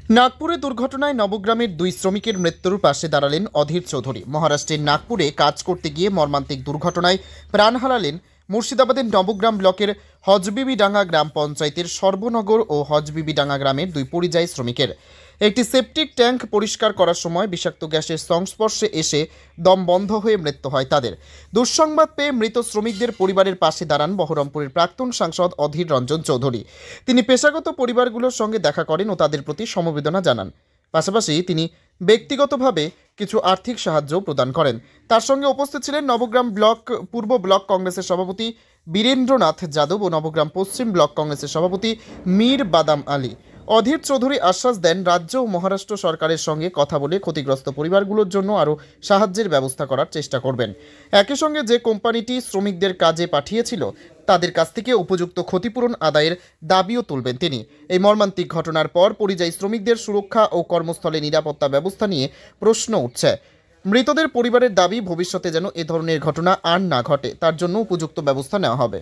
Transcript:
নাগপুরে দুর্ঘটনায় নবগ্রামের দুই শ্রমিকের মৃত্যুর পাশে দাঁড়ালেন অধীর চৌধুরী। মহারাষ্ট্রের নাগপুরে কাজ করতে গিয়ে মর্মান্তিক দুর্ঘটনায় প্রাণ হারালেন মুর্শিদাবাদের নবগ্রাম ব্লকের হজবিবিডাঙ্গা গ্রাম পঞ্চায়েতের সর্বনগর ও হজবিবিডাঙ্গা গ্রামের দুই পরিযায়ী শ্রমিকের। একটি সেপটিক ট্যাঙ্ক পরিষ্কার করার সময় বিষাক্ত গ্যাসের সংস্পর্শে এসে দম বন্ধ হয়ে মৃত্যু হয় তাদের। দুঃসংবাদ পেয়ে মৃত শ্রমিকদের পরিবারের পাশে দাঁড়ান বহরমপুরের প্রাক্তন সাংসদ অধীর রঞ্জন চৌধুরী। তিনি পেশাগত পরিবারগুলোর সঙ্গে দেখা করেন ও তাদের প্রতি সমবেদনা জানান। পাশাপাশি তিনি ব্যক্তিগতভাবে কিছু আর্থিক সাহায্য প্রদান করেন। তার সঙ্গে উপস্থিত ছিলেন নবগ্রাম ব্লক পূর্ব ব্লক কংগ্রেসের সভাপতি বীরেন্দ্রনাথ যাদব ও নবগ্রাম পশ্চিম ব্লক কংগ্রেসের সভাপতি মীর বাদাম আলী। অধীর চৌধুরী আশ্বাস দেন, রাজ্য ও মহারাষ্ট্র সরকারের সঙ্গে কথা বলে ক্ষতিগ্রস্ত পরিবারগুলোর জন্য আরও সাহায্যের ব্যবস্থা করার চেষ্টা করবেন। একই সঙ্গে যে কোম্পানিটি শ্রমিকদের কাজে পাঠিয়েছিল তাদের কাছ থেকে উপযুক্ত ক্ষতিপূরণ আদায়ের দাবিও তুলবেন তিনি। এই মর্মান্তিক ঘটনার পর পরিযায়ী শ্রমিকদের সুরক্ষা ও কর্মস্থলে নিরাপত্তা ব্যবস্থা নিয়ে প্রশ্ন উঠছে। মৃতদের পরিবারের দাবি, ভবিষ্যতে যেন এ ধরনের ঘটনা আর না ঘটে তার জন্য উপযুক্ত ব্যবস্থা নেওয়া হবে।